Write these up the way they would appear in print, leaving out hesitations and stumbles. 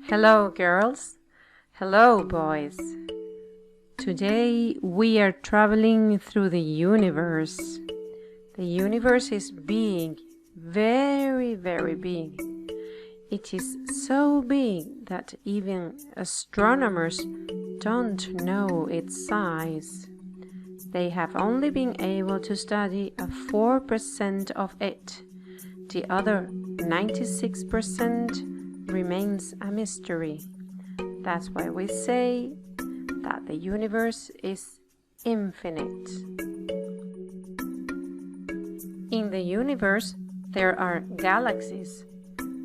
Hello, girls. Hello, boys. Today we are traveling through the universe. The universe is big, very, very big. It is so big that even astronomers don't know its size. They have only been able to study a 4% of it. The other 96% remains a mystery. That's why we say that the universe is infinite. In the universe, there are galaxies,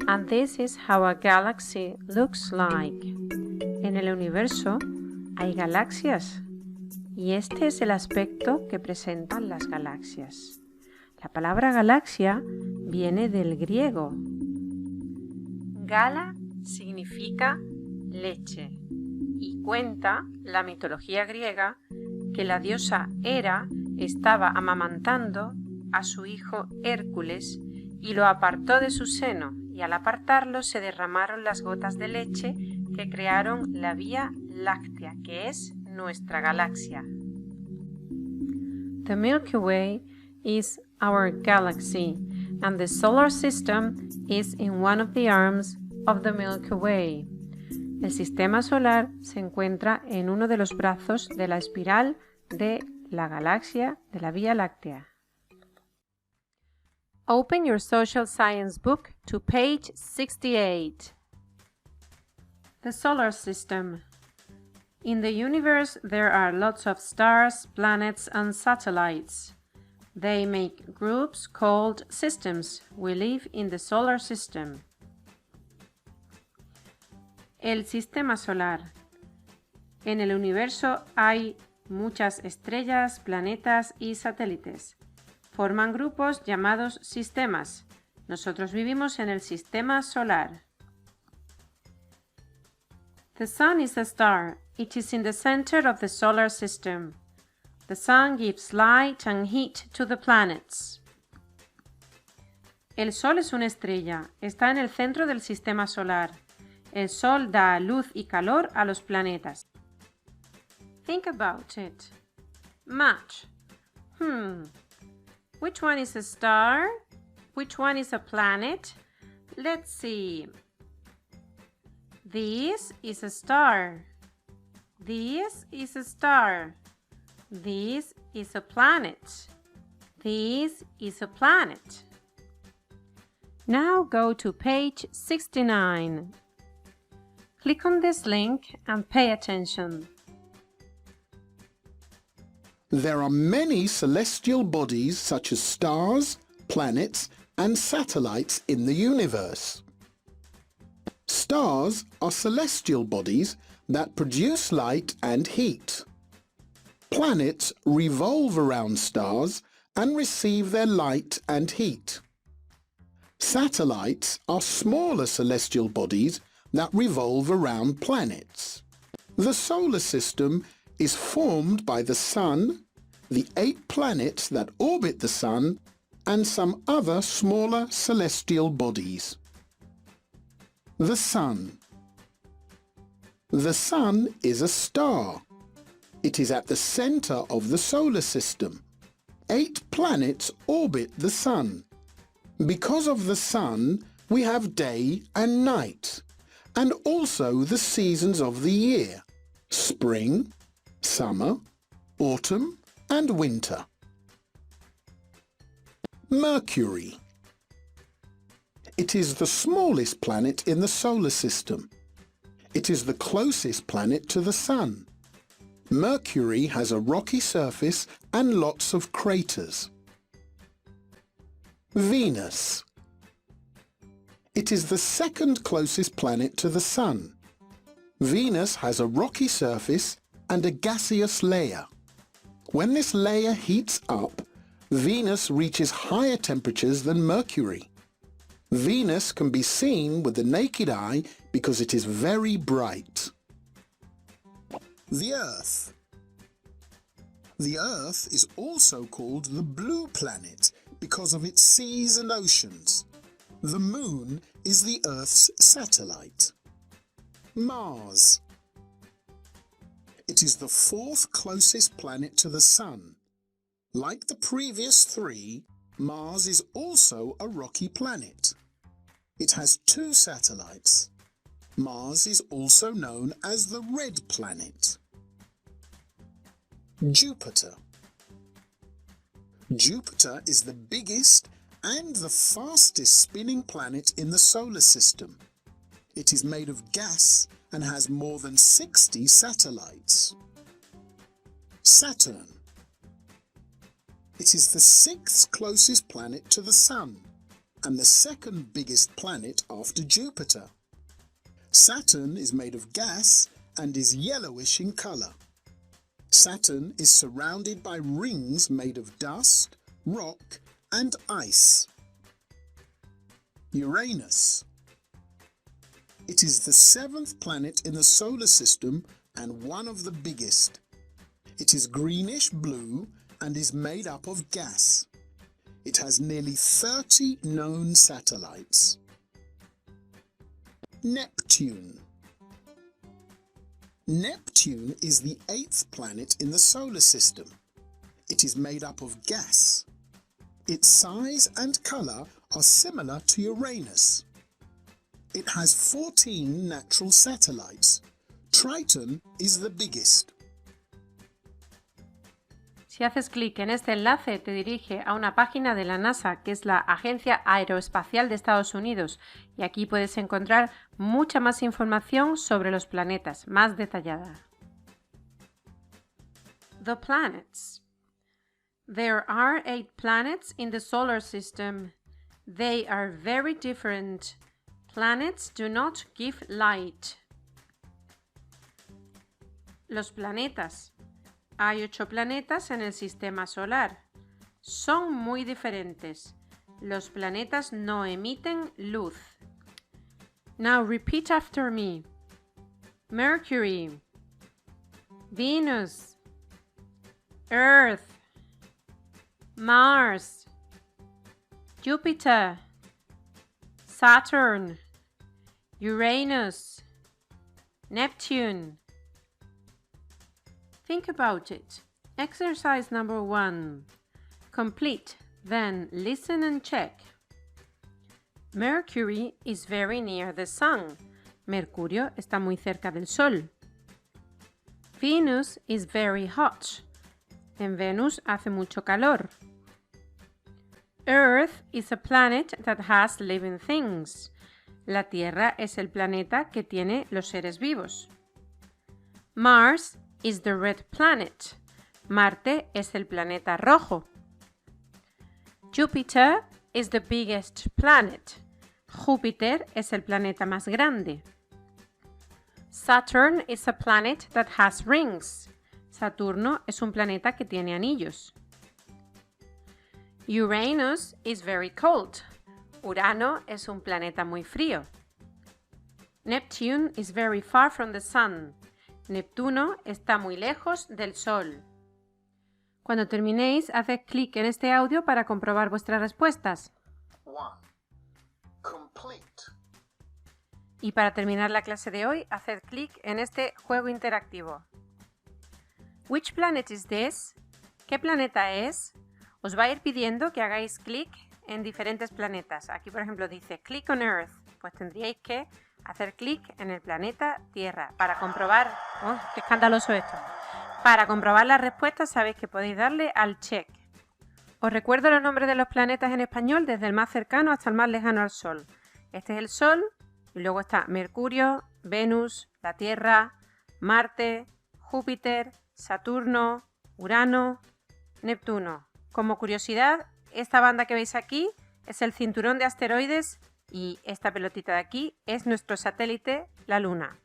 and this is how a galaxy looks like. En el universo hay galaxias, y este es el aspecto que presentan las galaxias. La palabra galaxia viene del griego. Gala significa leche y cuenta la mitología griega que la diosa Hera estaba amamantando a su hijo Hércules y lo apartó de su seno, y al apartarlo se derramaron las gotas de leche que crearon la Vía Láctea, que es nuestra galaxia. The Milky Way is our galaxy, and the solar system is in one of the arms of the Milky Way. El sistema solar se encuentra en uno de los brazos de la espiral de la galaxia de la Vía Láctea. Open your social science book to page 68. The solar system. In the universe there are lots of stars, planets, and satellites. They make groups called systems. We live in the solar system. El sistema solar. En el universo hay muchas estrellas, planetas y satélites. Forman grupos llamados sistemas. Nosotros vivimos en el sistema solar. The sun is a star. It is in the center of the solar system. The sun gives light and heat to the planets. El sol es una estrella. Está en el centro del sistema solar. El sol da luz y calor a los planetas. Think about it. Match. Which one is a star? Which one is a planet? Let's see. This is a star. This is a star. This is a planet. This is a planet. Now go to page 69. Click on this link and pay attention. There are many celestial bodies such as stars, planets, and satellites in the universe. Stars are celestial bodies that produce light and heat. Planets revolve around stars and receive their light and heat. Satellites are smaller celestial bodies that revolve around planets. The solar system is formed by the Sun, the 8 planets that orbit the Sun, and some other smaller celestial bodies. The Sun. The Sun is a star. It is at the center of the solar system. 8 planets orbit the Sun. Because of the Sun, we have day and night, and also the seasons of the year: spring, summer, autumn, and winter. Mercury. It is the smallest planet in the solar system. It is the closest planet to the Sun. Mercury has a rocky surface and lots of craters. Venus. It is the second closest planet to the Sun. Venus has a rocky surface and a gaseous layer. When this layer heats up, Venus reaches higher temperatures than Mercury. Venus can be seen with the naked eye because it is very bright. The Earth. The Earth is also called the blue planet because of its seas and oceans. The moon is the Earth's satellite. Mars. It is the fourth closest planet to the Sun. Like the previous three, Mars is also a rocky planet. It has 2 satellites. Mars is also known as the red planet. Jupiter. Jupiter is the biggest and the fastest spinning planet in the solar system. It is made of gas and has more than 60 satellites. Saturn. It is the 6th closest planet to the Sun and the 2nd biggest planet after Jupiter. Saturn is made of gas and is yellowish in color. Saturn is surrounded by rings made of dust, rock, and ice. Uranus. It is the 7th planet in the solar system and one of the biggest. It is greenish blue and is made up of gas. It has nearly 30 known satellites. Neptune. Neptune is the 8th planet in the solar system. It is made up of gas. Its size and color are similar to Uranus. It has 14 natural satellites. Triton is the biggest. Si haces clic en este enlace te dirige a una página de la NASA, que es la Agencia Aeroespacial de Estados Unidos, y aquí puedes encontrar mucha más información sobre los planetas, más detallada. The planets. There are 8 planets in the solar system. They are very different. Planets do not give light. Los planetas. Hay 8 planetas en el sistema solar. Son muy diferentes. Los planetas no emiten luz. Now repeat after me. Mercury, Venus, Earth, Mars, Jupiter, Saturn, Uranus, Neptune. Think about it. Exercise number 1. Complete, then listen and check. Mercury is very near the sun. Mercurio está muy cerca del Sol. Venus is very hot. En Venus hace mucho calor. Earth is a planet that has living things. La Tierra es el planeta que tiene los seres vivos. Mars is the red planet. Marte es el planeta rojo. Jupiter is the biggest planet. Júpiter es el planeta más grande. Saturn is a planet that has rings. Saturno es un planeta que tiene anillos. Uranus is very cold. Urano es un planeta muy frío. Neptune is very far from the sun. Neptuno está muy lejos del Sol. Cuando terminéis, haced clic en este audio para comprobar vuestras respuestas. 1. Complete. Y para terminar la clase de hoy, haced clic en este juego interactivo. Which planet is this? ¿Qué planeta es? Os va a ir pidiendo que hagáis clic en diferentes planetas. Aquí, por ejemplo, dice click on Earth. Pues tendríais que hacer clic en el planeta Tierra para comprobar... ¡Oh, qué escandaloso esto! Para comprobar las respuestas sabéis que podéis darle al check. Os recuerdo los nombres de los planetas en español desde el más cercano hasta el más lejano al Sol. Este es el Sol y luego está Mercurio, Venus, la Tierra, Marte, Júpiter, Saturno, Urano, Neptuno. Como curiosidad, esta banda que veis aquí es el cinturón de asteroides y esta pelotita de aquí es nuestro satélite, la Luna.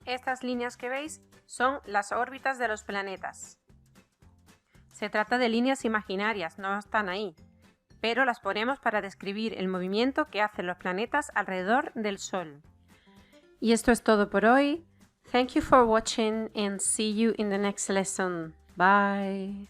Estas líneas que veis son las órbitas de los planetas. Se trata de líneas imaginarias, no están ahí, pero las ponemos para describir el movimiento que hacen los planetas alrededor del Sol. Y esto es todo por hoy. Thank you for watching and see you in the next lesson. Bye.